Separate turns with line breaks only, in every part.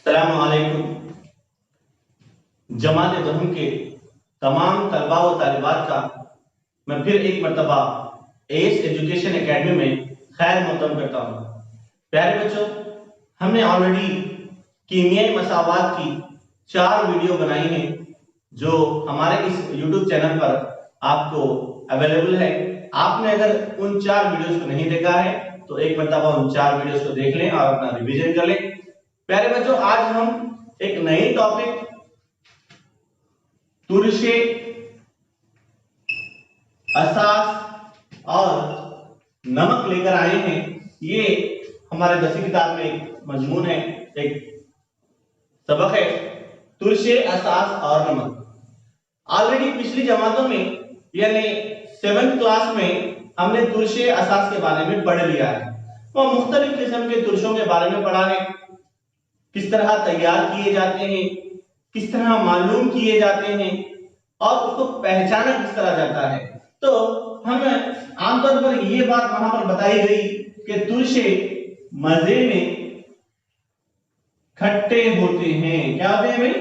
अस्सलामुअलैकुम। जमात दहम के तमाम तलबा व तालिबात का मैं फिर एक मरतबा एस एजुकेशन एकेडमी में खैर मक़दम करता हूँ। प्यारे बच्चों, हमने ऑलरेडी कीमियाई मसावात की 4 वीडियो बनाई हैं जो हमारे इस YouTube चैनल पर आपको अवेलेबल है। आपने अगर उन 4 वीडियोस को नहीं देखा है तो एक मरतबा उन 4 वीडियोस को देख लें और अपना रिवीजन कर लें। प्यारे बच्चों, आज हम एक नई टॉपिक तुरशे, असास और नमक लेकर आए हैं। ये हमारे 10वीं किताब में एक मजमून है, एक सबक है, तुरशे, असास और नमक। ऑलरेडी पिछली जमातों में यानी 7th क्लास में हमने तुरशे असास के बारे में पढ़ लिया है। वो मुख्तलिफ किस्म के तुरशों के बारे में पढ़ा है, किस तरह तैयार किए जाते हैं, किस तरह मालूम किए जाते हैं और उसको पहचाना किस तरह जाता है। तो हमें आमतौर पर ये बात वहां पर बताई गई कि तुरशे मजे में खट्टे होते हैं। क्या होते हैं भाई?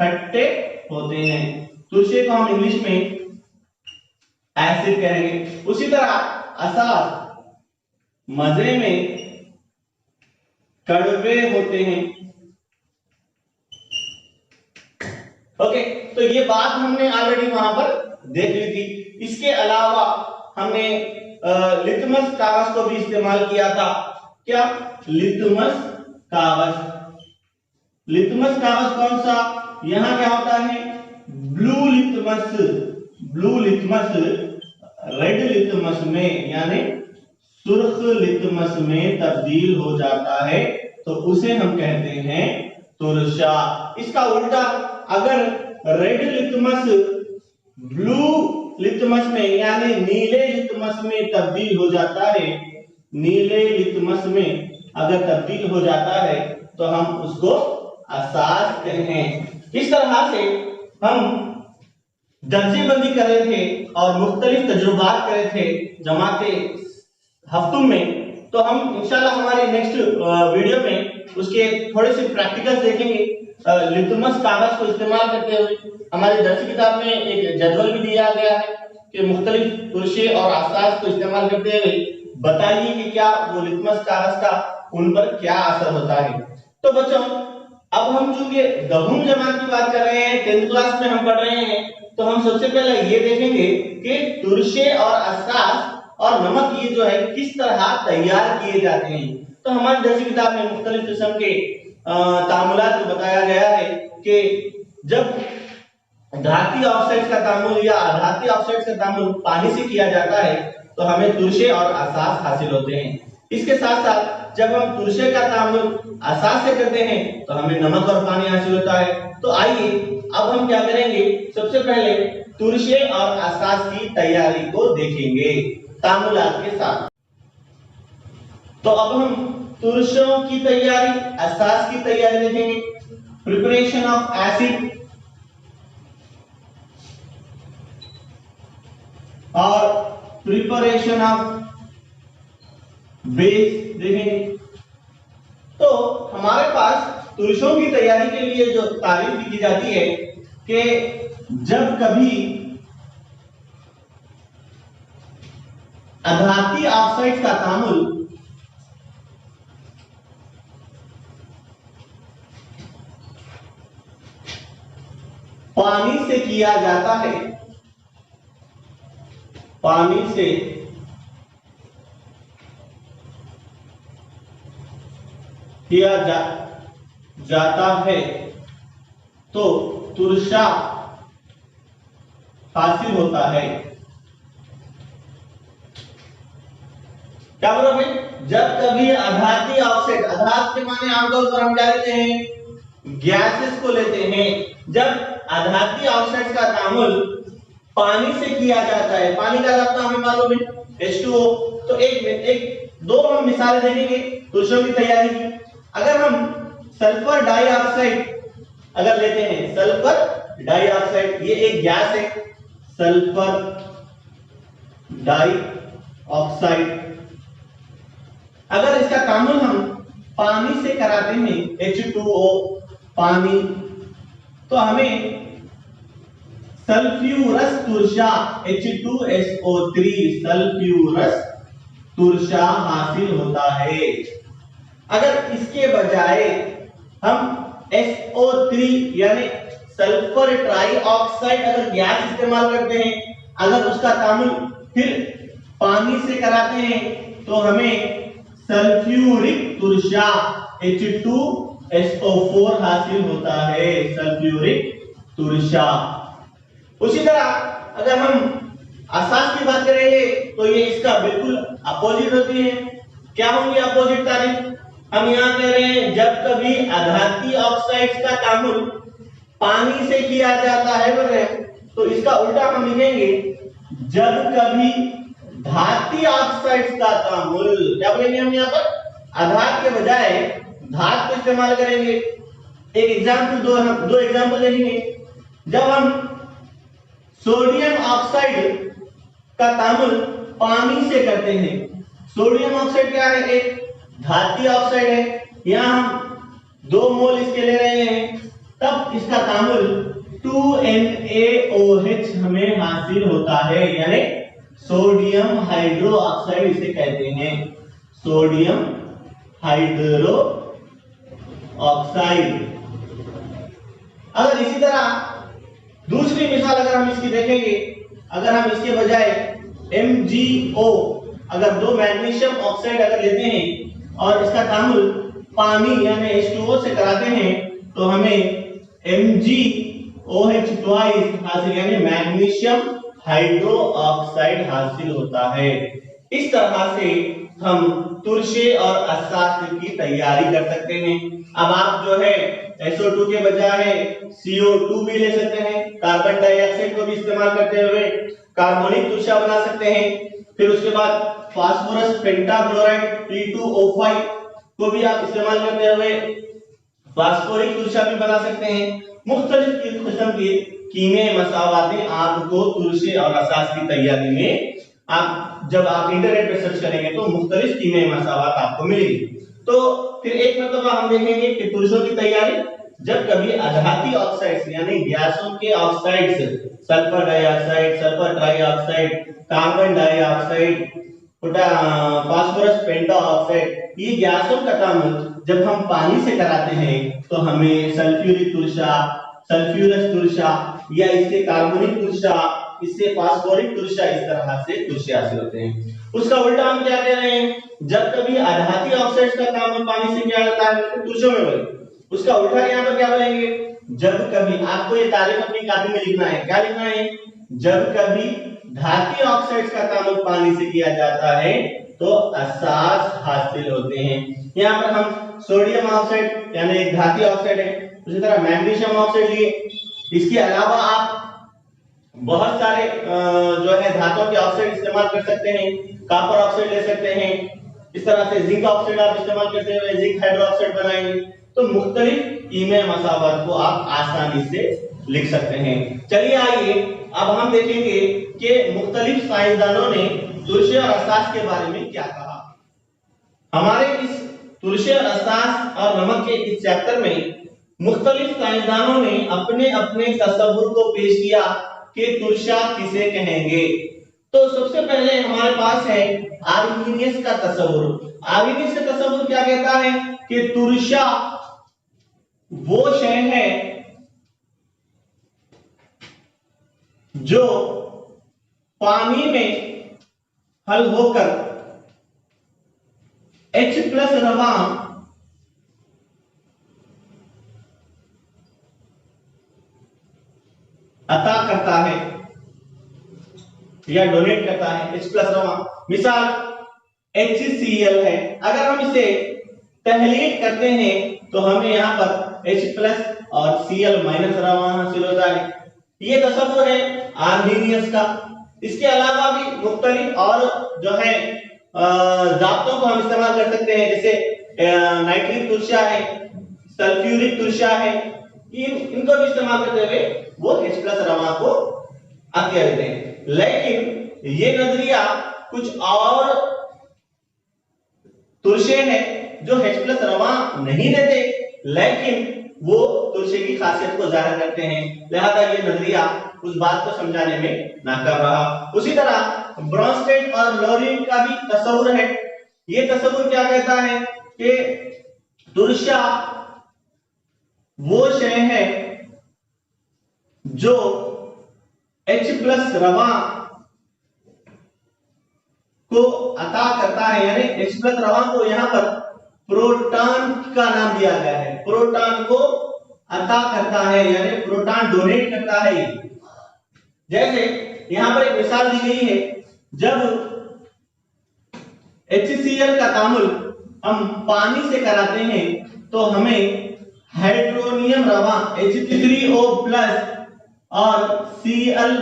खट्टे होते हैं। तुरशे को हम इंग्लिश में एसिड कहेंगे। उसी तरह असास मजे में कड़वे होते हैं। ओके, तो ये बात हमने ऑलरेडी वहां पर देख ली थी। इसके अलावा हमने लिटमस कागज को भी इस्तेमाल किया था। क्या? लिटमस कागज। लिटमस कागज कौन सा? यहां क्या होता है? Blue litmus. Blue litmus red litmus में यानी सुर्ख लिटमस में तब्दील हो जाता है, तो उसे हम कहते हैं तुरशा। इसका उल्टा, अगर रेड लिटमस ब्लू लिटमस में यानी नीले लिटमस में तब्दील हो जाता है, नीले लिटमस में अगर तब्दील हो जाता है तो हम उसको असास कहते हैं। इस तरह से हम दर्जेबंदी कर रहे थे और मुख्तलिफ तजुर्बात कर रहे थे जमाते हफ्तों में। तो हम इंशाल्लाह हमारे नेक्स्ट वीडियो में उसके थोड़े से प्रैक्टिकल्स देखेंगे। लिटमस कागज को इस्तेमाल करते हुए हमारी दर्सी किताब में एक जदवल भी दिया गया है कि मुख्तलिफ तुरशे और असास को इस्तेमाल करते हुए बताइए कि क्या वो लिटमस कागज का उन पर क्या असर होता है। तो बच्चों, अब हम चूंकि दहम जमात की बात कर रहे हैं, 10th क्लास में हम पढ़ रहे हैं, तो हम सबसे पहले ये देखेंगे कि तुरशे और असास और नमक ये जो है किस तरह तैयार किए जाते हैं। तो हमारी दर्सी किताब में मुख्तलिफ किस्म के तामुलात को बताया गया है कि जब धाती ऑक्साइड्स का तामुल या अधाती ऑक्साइड्स का तामुल पानी से किया जाता है तो हमें तुरशे और असास हासिल होते हैं। इसके साथ साथ जब हम तुरशे का तामुल असास से करते हैं तो हमें नमक और पानी हासिल होता है। तो आइए अब हम क्या करेंगे, सबसे पहले तुरशे और असास की तैयारी को देखेंगे तामुलात के साथ। तो अब हम तुरशों की तैयारी, असास की तैयारी देखेंगे। प्रिपरेशन ऑफ एसिड और प्रिपरेशन ऑफ बेस देखेंगे। तो हमारे पास तुरशों की तैयारी के लिए जो तारीफ की जाती है कि जब कभी अधाती ऑक्साइड का तामुल पानी से किया जाता है, पानी से किया जाता है तो तुरशा हासिल होता है। क्या बोला भाई? जब कभी अधाती ऑक्साइड, अधात के माने आमतौर पर हम क्या लेते हैं? गैसेस को लेते हैं। जब अधाती ऑक्साइड का तामुल पानी से किया जाता है, पानी का जाता हमें मालूम है H2O। तो दो हम मिसालें देखेंगे तुरशों की तैयारी की। अगर हम सल्फर डाइऑक्साइड अगर लेते हैं, सल्फर डाइऑक्साइड ये एक गैस है, सल्फर डाइऑक्साइड। अगर इसका तामुल हम पानी से कराते हैं H2O पानी, तो हमें सल्फ्यूरस तुरशा H2SO3 सल्फ्यूरस तुरशा हासिल होता है। अगर इसके बजाय हम SO3 यानी सल्फर ट्राइऑक्साइड अगर गैस इस्तेमाल करते हैं, अगर उसका तामुल फिर पानी से कराते हैं, तो हमें सल्फ्यूरिक तुरशा H2SO4 हासिल होता है, सल्फ्यूरिक तुरशा। उसी तरह अगर हम असास की बात करेंगे तो ये इसका बिल्कुल अपोजिट होती है। क्या होंगी अपोजिट तारीफ? हम यहाँ कह रहे हैं जब कभी आघातीय ऑक्साइड्स का तामुल पानी से किया जाता है बोल रहे हैं, तो इसका उल्टा हम लिखेंगे जब कभी धातीय ऑक्साइड्स का तामुल, क्या बोलेंगे हम यहाँ पर? आधार के बजाय धात को इस्तेमाल करेंगे। एक एग्जाम्पल दो एग्जाम्पल देखेंगे। जब हम सोडियम ऑक्साइड का तामुल पानी से करते हैं, सोडियम ऑक्साइड क्या है? एक धातीय ऑक्साइड है, यहां हम 2 मोल इसके ले रहे हैं, तब इसका तामुल 2NaOH हमें हासिल होता है, यानी सोडियम हाइड्रो ऑक्साइड इसे कहते हैं, सोडियम हाइड्रो ऑक्साइड। अगर इसी तरह दूसरी मिसाल अगर हम इसकी देखेंगे, अगर हम इसके बजाय MgO अगर 2 मैग्नीशियम ऑक्साइड अगर लेते हैं और इसका तामुल पानी यानी H2O से कराते हैं, तो हमें MgOH ट्वाइस हासिल यानी मैग्नीशियम हाइड्रो ऑक्साइड हासिल होता है। इस तरह से हम तुरशे और अस्सास की तैयारी कर सकते हैं। अब आप जो है SO2 के बजाय CO2 भी ले सकते हैं, कार्बन डाइऑक्साइड को भी इस्तेमाल करते हुए कार्बोनिक तुरशा बना सकते हैं। फिर उसके बाद फास्फोरस पेंटाक्लोराइड P2O5 को भी आप इस्तेमाल करते हुए फास्फोरिक तुरशा भी बना सकते हैं। मुख्तलिफ किस्म के कीमियाई मसावातें आपको तुरशे और अस्सास की तैयारी में जब आप इंटरनेट पे सर्च करेंगे तो मुख्तलिफ कीमियाई मसावात आपको मिलेगी। तो फिर एक मतलब हम देखेंगे कि तुरशों की तैयारी जब कभी आघातीय ऑक्साइड्स यानी गैसों के oxides, sulphur dioxide, sulphur trioxide, carbon dioxide, phosphorus pentoxide, ये गैसों का तामुल जब हम पानी से कराते हैं तो हमें सल्फ्यूरिक तुरशा, सल्फ्यूरस तुरशा या इससे कार्बोनिक तुरशा, इससे फास्फोरिक तुरशा, इस तरह से तुरशे हासिल होते हैं। उसका उल्टा हम क्या कह रहे हैं? जब कभी आघातीय ऑक्साइड्स का तामुल पानी से किया जाता है तो तुरशों में बोले, उसका उल्टा यहाँ पर क्या बोलेंगे? जब कभी, आपको ये तारीफ अपनी कॉपी में लिखना है। क्या लिखना है? जब कभी धातीय ऑक्साइड्स का तामुल पानी से किया जाता है तो अस्सास हासिल होते हैं। यहाँ पर हम सोडियम ऑक्साइड यानी एक धातीय ऑक्साइड है, उसी तरह मैग्नीशियम ऑक्साइड लिए। इसके अलावा आप बहुत सारे जो है धातुओं के ऑक्साइड इस्तेमाल कर सकते हैं, कॉपर ऑक्साइड ले सकते हैं, इस तरह से जिंक ऑक्साइड आप इस्तेमाल करते हुए जिंक हाइड्रोक्साइड बनाएंगे। तो मुख्तलिफ कीमियाई मसावात को आप आसानी से लिख सकते हैं। चलिए आइए अब हम देखेंगे कि मुख्तलिफ साइंसदानों ने तुरशे और अस्सास के बारे में क्या कहा। हमारे इस तुरशे और अस्सास और नमक के इस चैप्टर में मुख्तलिफ साइंसदानों ने अपने अपने तसव्वुर को पेश किया कि तुरशा किसे कहेंगे। तो सबसे पहले हमारे पास है आर्मीनियस का तसव्वुर। आर्मीनियस का तसव्वुर क्या कहता है कि तुरशा वो शय है जो पानी में हल होकर H+ रवां अता करता है या डोनेट करता है। H+ रवां मिसाल HCl है, अगर हम इसे तहलील करते हैं तो हमें यहाँ पर H+ और Cl- रवां हासिल होता है। ये तसव्वुर है आर्मीनियस का। इसके अलावा भी मुख्तलिफ और जो है जाब्तों को हम इस्तेमाल कर सकते हैं, जैसे नाइट्रिक तुरशा है, सल्फ्यूरिक तुरशा है, इनको भी इस्तेमाल करते हुए वो H+ रवां को अतिया देते हैं। लेकिन ये नजरिया कुछ और तुरशे हैं जो H+ रवां नहीं देते लेकिन वो तुलसी की खासियत को जाहिर करते हैं, लिहाजा ये नजरिया उस बात को समझाने में नाकाम रहा। उसी तरह ब्रोंस्टेड और लोरीन का भी तस्वुर है। ये तस्वुर क्या कहता है कि तुलसा वो शय है जो H+ रवां को अता करता है, यानी H+ रवां को यहां पर प्रोटॉन का नाम दिया गया है, प्रोटॉन को अता करता है यानी प्रोटॉन डोनेट करता है। जैसे यहां पर एक मिसाल दी गई है, जब HCl का तामुल हम पानी से कराते हैं तो हमें हाइड्रोनियम रवां H3O+ और Cl-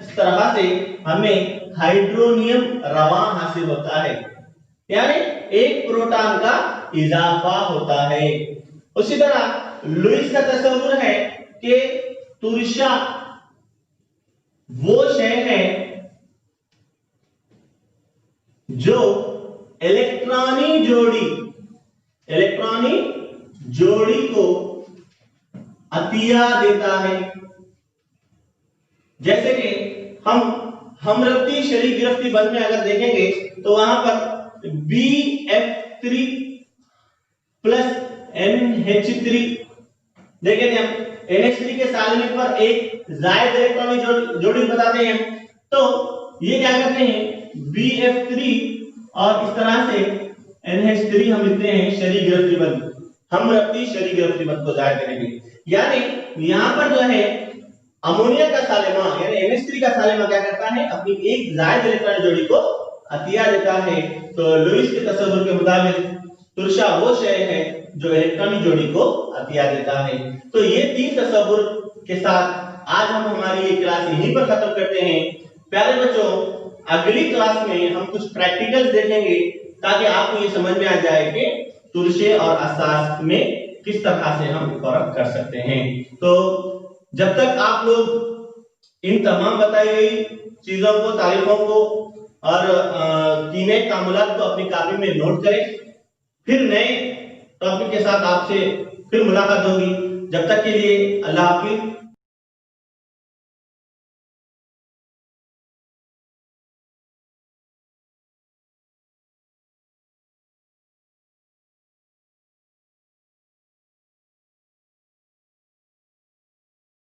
इस तरह से हमें हाइड्रोनियम रवां हासिल होता है, यानी एक प्रोटॉन का इजाफा होता है। उसी तरह लुईस का तस्वुर है कि तुलसा वो शय है जो इलेक्ट्रॉनी जोड़ी को अतिया देता है। जैसे कि हम रब्ती शरीक गिरफ्ती बंद में अगर देखेंगे तो वहां पर BF3 प्लस NH3 देखें हम NH3 के सालमिक पर एक जायद इलेक्ट्रॉनिक जोड़ी बताते हैं, तो ये क्या करते हैं BF3 और इस तरह से NH3 हम लिखते हैं शरीक गिरफ्ती बंद, हम रब्ती शरीक गिरफ्ती बंद को जाहिर करेंगे। यानी यहां पर जो है अमोनिया का सालिमा यानी NH3 का सालिमा क्या करता है अपनी एक जायद इलेक्ट्रॉनिक जोड़ी को अतिया देता है। तो लुईस के तस्वुर के मुताबिक तुलसा वो शय है जो इलेक्ट्रॉनिक जोड़ी को अतिया देता है। तो ये 3 तस्वुर के साथ आज हम हमारी ये क्लास यहीं पर खत्म करते हैं। प्यारे बच्चों, अगली क्लास में हम कुछ प्रैक्टिकल्स देखेंगे ताकि आपको ये समझ में आ जाए कि तुलसे और असास में किस तरह से हम फर्क कर सकते हैं। तो जब तक आप लोग इन तमाम बताई गई चीजों को, तारीफों को और कीने तामुलात को अपनी कॉपी में नोट करें, फिर नए टॉपिक के साथ आपसे फिर मुलाकात होगी। जब तक के लिए अल्लाह हाफिज।